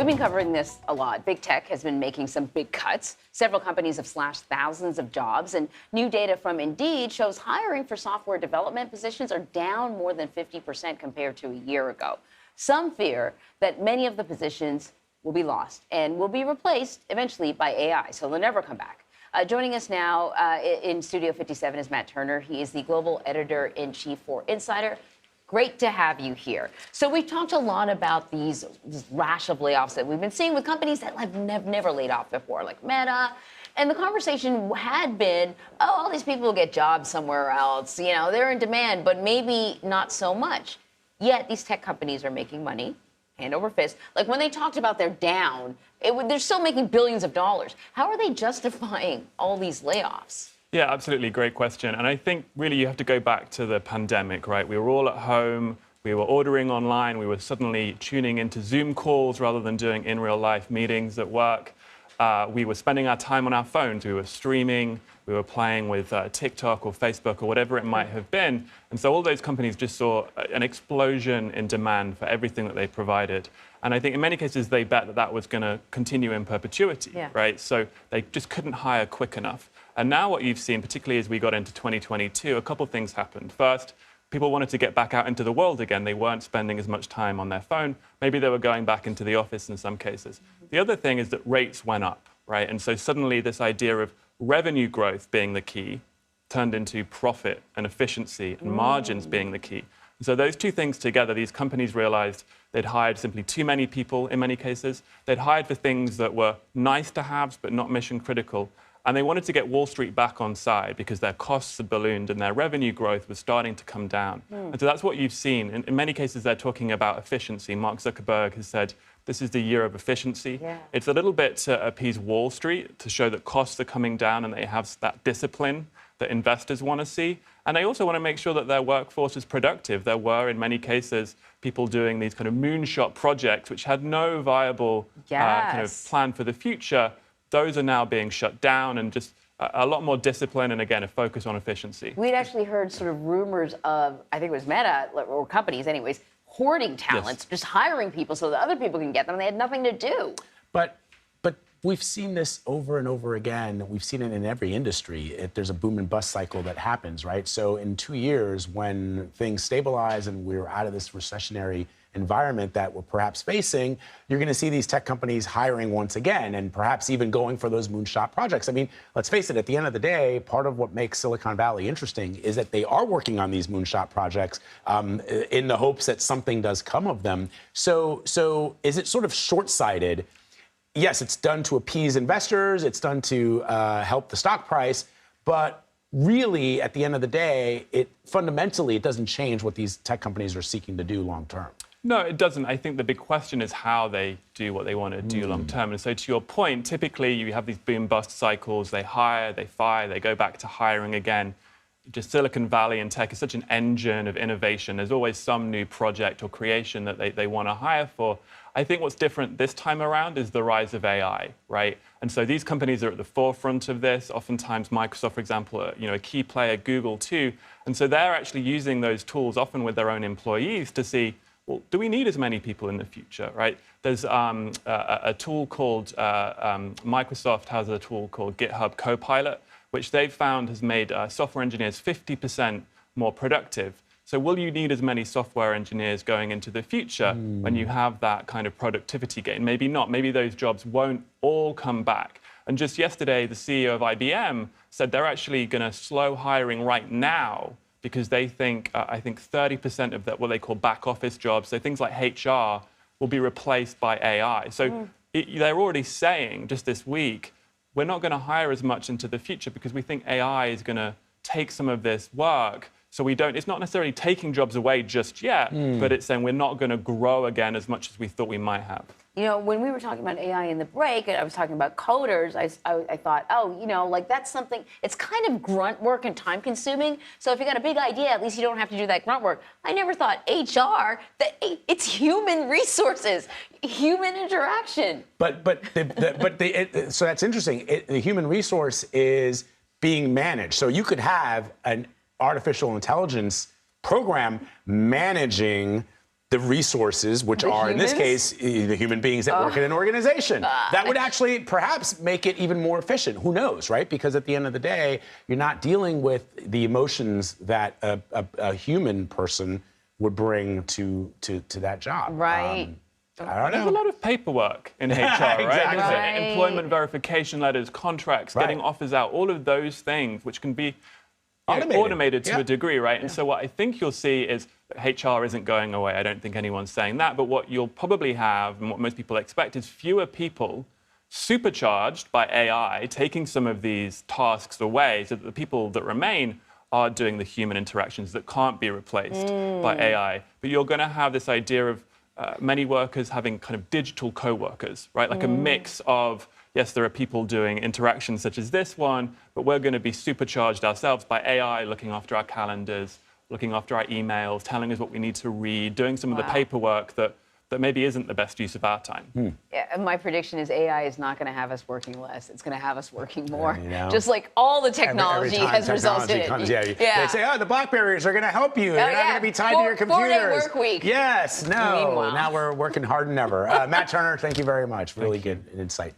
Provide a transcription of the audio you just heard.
We've been covering this a lot. Big tech has been making some big cuts. Several companies have slashed thousands of jobs, and new data from Indeed shows hiring for software development positions are down more than 50% compared to a year ago. Some fear that many of the positions will be lost and will be replaced eventually by AI, so they'll never come back. Joining us now in Studio 57 is Matt Turner. He is the global editor-in-chief for Insider. Great to have you here. So we've talked a lot about this rash of layoffs that we've been seeing with companies that have never laid off before, like Meta. And the conversation had been, oh, all these people will get jobs somewhere else. You know, they're in demand, but maybe not so much. Yet these tech companies are making money, hand over fist. Like when they talked about they're down, they're still making billions of dollars. How are they justifying all these layoffs? Yeah, absolutely. Great question. And I think really you have to go back to the pandemic, right? We were all at home. We were ordering online. We were suddenly tuning into Zoom calls rather than doing in real life meetings at work. We were spending our time on our phones. We were streaming. We were playing with TikTok or Facebook or whatever it might have been. And so all those companies just saw an explosion in demand for everything that they provided. And I think in many cases, they bet that that was going to continue in perpetuity, right? So they just couldn't hire quick enough. And now what you've seen, particularly as we got into 2022, a couple of things happened. First, people wanted to get back out into the world again. They weren't spending as much time on their phone. Maybe they were going back into the office in some cases. The other thing is that rates went up, right? And so suddenly this idea of revenue growth being the key turned into profit and efficiency and margins being the key. And so those two things together, these companies realized they'd hired simply too many people in many cases. They'd hired for things that were nice to haves but not mission critical. And they wanted to get Wall Street back on side because their costs had ballooned and their revenue growth was starting to come down. And so that's what you've seen. In many cases, they're talking about efficiency. Mark Zuckerberg has said, this is the year of efficiency. It's a little bit to appease Wall Street, to show that costs are coming down and they have that discipline that investors want to see. And they also want to make sure that their workforce is productive. There were, in many cases, people doing these kind of moonshot projects which had no viable kind of plan for the future. Those are now being shut down and just a lot more discipline and, again, a focus on efficiency. We'd actually heard sort of rumors of, I think it was Meta, or companies anyways, hoarding talents, just hiring people so that other people can get them. They had nothing to do. But we've seen this over and over again. We've seen it in every industry. There's a boom and bust cycle that happens, right? So in 2 years, when things stabilize and we're out of this recessionary environment that we're perhaps facing, you're going to see these tech companies hiring once again and perhaps even going for those moonshot projects. I mean, let's face it, at the end of the day, part of what makes Silicon Valley interesting is that they are working on these moonshot projects in the hopes that something does come of them. So is it sort of short-sighted? Yes, it's done to appease investors. It's done to help the stock price. But really, at the end of the day, fundamentally, it doesn't change what these tech companies are seeking to do long term. No, it doesn't. I think the big question is how they do what they want to do long term. And so to your point, typically you have these boom-bust cycles. They hire, they fire, they go back to hiring again. Just Silicon Valley and tech is such an engine of innovation. There's always some new project or creation that they want to hire for. I think what's different this time around is the rise of AI, right? And so these companies are at the forefront of this. Oftentimes Microsoft, for example, a key player, Google too. And so they're actually using those tools often with their own employees to see, well, do we need as many people in the future, right? There's a tool called, Microsoft has a tool called GitHub Copilot, which they've found has made software engineers 50% more productive. So will you need as many software engineers going into the future when you have that kind of productivity gain? Maybe not. Maybe those jobs won't all come back. And just yesterday, the CEO of IBM said they're actually going to slow hiring right now because they think, I think 30% of what they call back office jobs, so things like HR, will be replaced by AI. So they're already saying just this week, we're not going to hire as much into the future because we think AI is going to take some of this work. So it's not necessarily taking jobs away just yet, but it's saying we're not going to grow again as much as we thought we might have. You know, when we were talking about AI in the break, and I was talking about coders, I thought, oh, you know, like that's something, it's kind of grunt work and time consuming. So if you got a big idea, at least you don't have to do that grunt work. I never thought HR, it's human resources, human interaction. So that's interesting. The human resource is being managed. So you could have an artificial intelligence program managing the resources, which are in this case the human beings that work in an organization. That would actually perhaps make it even more efficient. Who knows, right? Because at the end of the day, you're not dealing with the emotions that a human person would bring to that job. Right. I don't There's know. a lot of paperwork in HR, right? Exactly. Right. Employment verification letters, contracts, getting offers out, all of those things, which can be automated to a degree, right? And so what I think you'll see is that HR isn't going away. I don't think anyone's saying that. But what you'll probably have, and what most people expect, is fewer people supercharged by AI taking some of these tasks away so that the people that remain are doing the human interactions that can't be replaced by AI. But you're going to have this idea of many workers having kind of digital co-workers, right? Like a mix of, yes, there are people doing interactions such as this one, but we're going to be supercharged ourselves by AI looking after our calendars, looking after our emails, telling us what we need to read, doing some of the paperwork that maybe isn't the best use of our time. Yeah, my prediction is AI is not going to have us working less. It's going to have us working more. You know? Just like all the technology Every time has resulted in. comes, They say, oh, the BlackBerries are going to help you. You're not going to be tied to your computers. 4-day work week. Yes, no. Meanwhile. Now we're working harder than ever. Matt Turner, thank you very much. Really good insight.